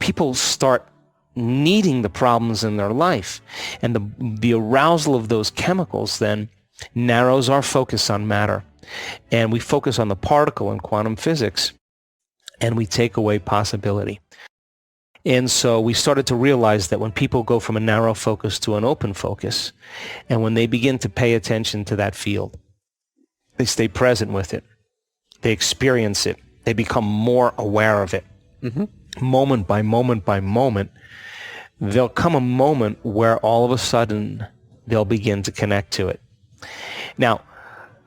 people start needing the problems in their life. And the arousal of those chemicals then narrows our focus on matter. And we focus on the particle in quantum physics, and we take away possibility. And so we started to realize that when people go from a narrow focus to an open focus, and when they begin to pay attention to that field, they stay present with it, they experience it, they become more aware of it. Moment by moment by moment, there'll come a moment where all of a sudden they'll begin to connect to it. Now,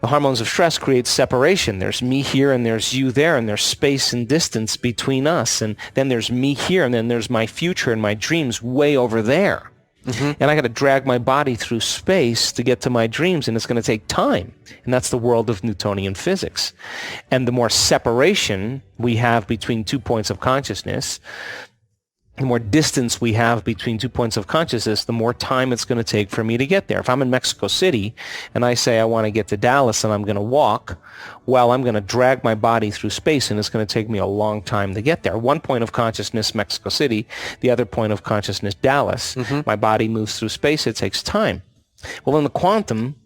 the hormones of stress create separation. There's me here and there's you there, and there's space and distance between us. And then there's me here, and then there's my future and my dreams way over there. And I got to drag my body through space to get to my dreams, and it's going to take time. And that's the world of Newtonian physics. And the more separation we have between 2 points of consciousness, the more distance we have between 2 points of consciousness, the more time it's going to take for me to get there. If I'm in Mexico City and I say I want to get to Dallas and I'm going to walk, well, I'm going to drag my body through space, and it's going to take me a long time to get there. 1 point of consciousness, Mexico City, the other point of consciousness, Dallas. My body moves through space. It takes time. Well, in the quantum,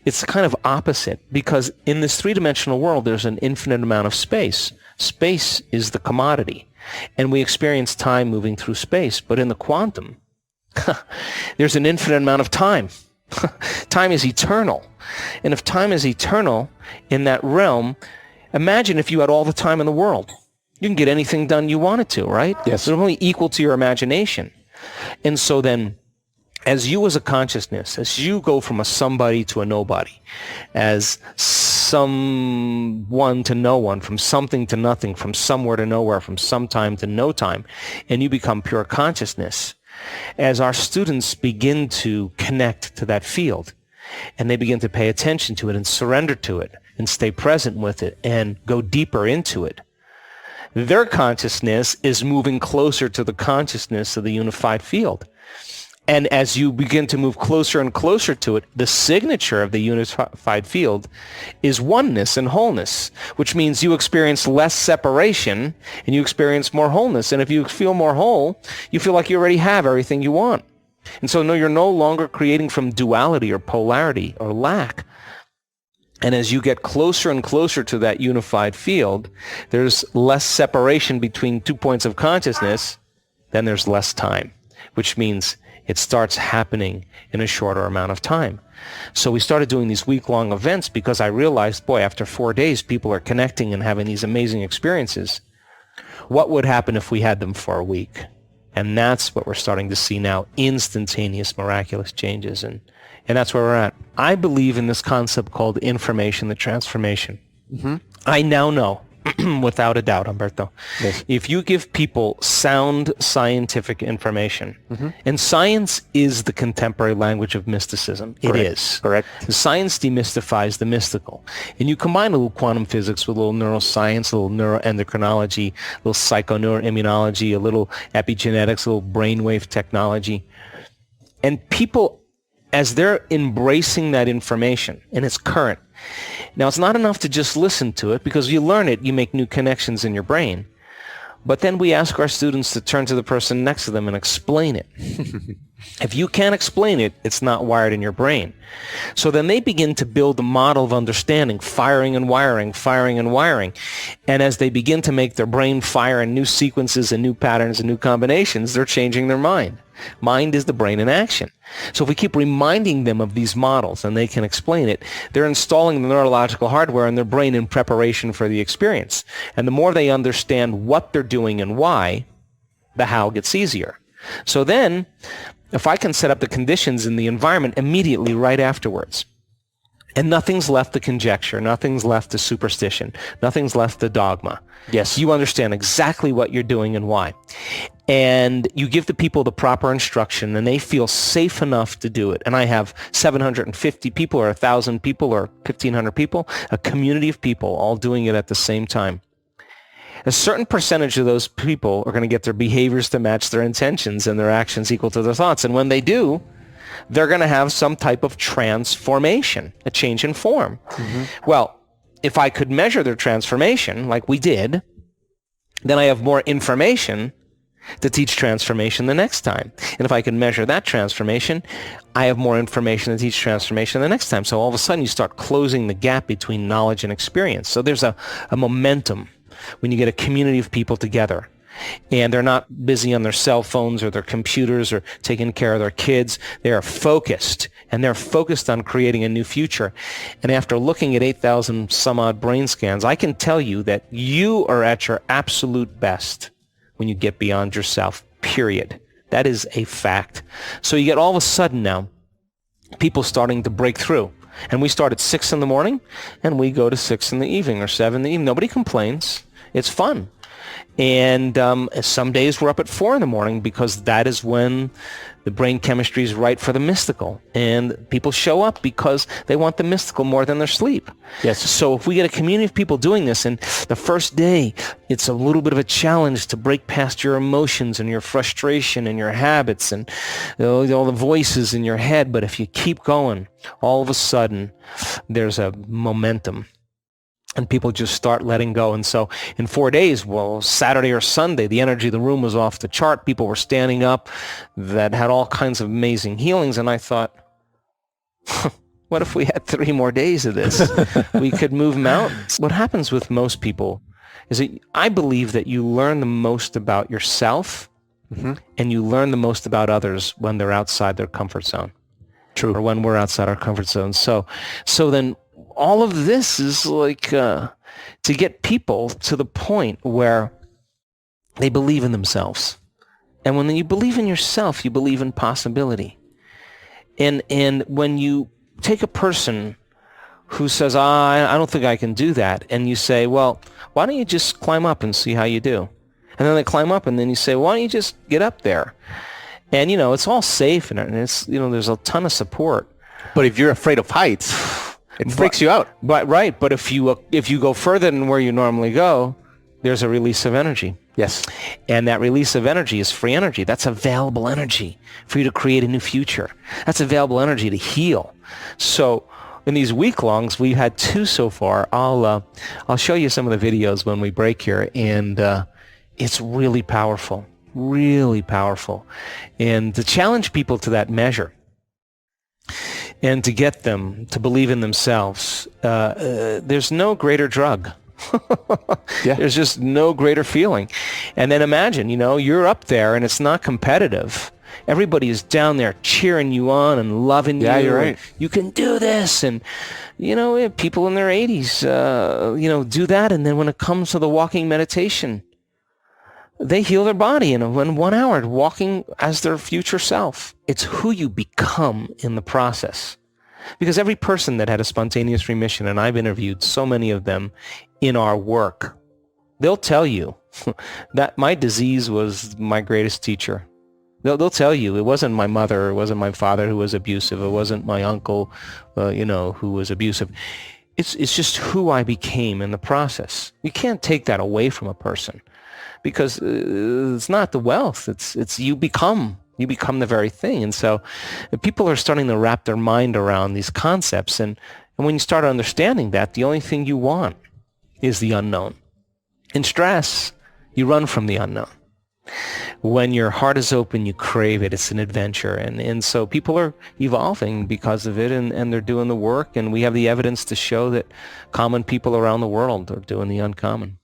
it's kind of opposite, because in this three-dimensional world, there's an infinite amount of space. Space is the commodity. And we experience time moving through space. But in the quantum, there's an infinite amount of time. Time is eternal. And if time is eternal in that realm, imagine if you had all the time in the world. You can get anything done you wanted to, right? Yes. It's only equal to your imagination. And so then, as you as a consciousness, as you go from a somebody to a nobody, as someone to no one, from something to nothing, from somewhere to nowhere, from sometime to no time, and you become pure consciousness, as our students begin to connect to that field, and they begin to pay attention to it and surrender to it and stay present with it and go deeper into it, their consciousness is moving closer to the consciousness of the unified field. And as you begin to move closer and closer to it, the signature of the unified field is oneness and wholeness, which means you experience less separation and you experience more wholeness. And if you feel more whole, you feel like you already have everything you want. And so no, you're no longer creating from duality or polarity or lack. And as you get closer and closer to that unified field, there's less separation between 2 points of consciousness, then there's less time, which means it starts happening in a shorter amount of time. So we started doing these week-long events because I realized, boy, after 4 days, people are connecting and having these amazing experiences. What would happen if we had them for a week? And that's what we're starting to see now, instantaneous, miraculous changes. And that's where we're at. I believe in this concept called information, the transformation. I now know, without a doubt, Humberto, Yes. if you give people sound scientific information, and science is the contemporary language of mysticism. Correct. It is. Correct. Science demystifies the mystical. And you combine a little quantum physics with a little neuroscience, a little neuroendocrinology, a little psychoneuroimmunology, a little epigenetics, a little brainwave technology. And people, as they're embracing that information, and it's current. Now, it's not enough to just listen to it, because you learn it, you make new connections in your brain. But then we ask our students to turn to the person next to them and explain it. If you can't explain it, it's not wired in your brain. So then they begin to build a model of understanding, firing and wiring, firing and wiring. And as they begin to make their brain fire in new sequences and new patterns and new combinations, they're changing their mind. Mind is the brain in action. So if we keep reminding them of these models and they can explain it, they're installing the neurological hardware in their brain in preparation for the experience. And the more they understand what they're doing and why, the how gets easier. So then, if I can set up the conditions in the environment immediately right afterwards, and nothing's left to conjecture, nothing's left to superstition, nothing's left to dogma. Yes. You understand exactly what you're doing and why. And you give the people the proper instruction, and they feel safe enough to do it. And I have 750 people or 1,000 people or 1,500 people, a community of people all doing it at the same time. A certain percentage of those people are going to get their behaviors to match their intentions and their actions equal to their thoughts. And when they do, they're going to have some type of transformation, a change in form. Well, if I could measure their transformation like we did, then I have more information to teach transformation the next time. And if I can measure that transformation, I have more information to teach transformation the next time. So all of a sudden you start closing the gap between knowledge and experience. So there's a momentum when you get a community of people together. And they're not busy on their cell phones or their computers or taking care of their kids. They are focused, and they're focused on creating a new future. And after looking at 8,000 some odd brain scans, I can tell you that you are at your absolute best when you get beyond yourself, period. That is a fact. So you get all of a sudden now people starting to break through. And we start at 6 in the morning, and we go to 6 in the evening or 7 in the evening. Nobody complains. It's fun. And some days we're up at 4 in the morning because that is when the brain chemistry is right for the mystical. And people show up because they want the mystical more than their sleep. Yes. So if we get a community of people doing this, and the first day it's a little bit of a challenge to break past your emotions and your frustration and your habits and all the voices in your head. But if you keep going, all of a sudden there's a momentum. And people just start letting go. And so in 4 days, well, Saturday or Sunday, the energy of the room was off the chart. People were standing up that had all kinds of amazing healings. And I thought, what if we had 3 more days of this? We could move mountains. What happens with most people is that I believe that you learn the most about yourself and you learn the most about others when they're outside their comfort zone. True. Or when we're outside our comfort zone. So then all of this is like to get people to the point where they believe in themselves. And when you believe in yourself, you believe in possibility. And when you take a person who says, I don't think I can do that, and you say, well, why don't you just climb up and see how you do? And then they climb up, and then you say, why don't you just get up there? And, it's all safe, and it's, there's a ton of support. But if you're afraid of heights, it freaks you out. But if you go further than where you normally go, there's a release of energy. Yes. And that release of energy is free energy. That's available energy for you to create a new future. That's available energy to heal. So in these week-longs, we've had 2 so far. I'll show you some of the videos when we break here, and it's really powerful, really powerful. And to challenge people to that measure, and to get them to believe in themselves, there's no greater drug. Yeah. There's just no greater feeling. And then imagine, you're up there and it's not competitive. Everybody is down there cheering you on and loving you. Yeah, you're right. You can do this. And, people in their 80s, do that. And then when it comes to the walking meditation, they heal their body in 1 hour, walking as their future self. It's who you become in the process. Because every person that had a spontaneous remission, and I've interviewed so many of them in our work, they'll tell you that my disease was my greatest teacher. They'll tell you it wasn't my mother, it wasn't my father who was abusive, it wasn't my uncle, who was abusive. It's just who I became in the process. You can't take that away from a person. Because it's not the wealth, it's you become the very thing. And so people are starting to wrap their mind around these concepts. And when you start understanding that, the only thing you want is the unknown. In stress, you run from the unknown. When your heart is open, you crave it. It's an adventure. And so people are evolving because of it, and they're doing the work. And we have the evidence to show that common people around the world are doing the uncommon.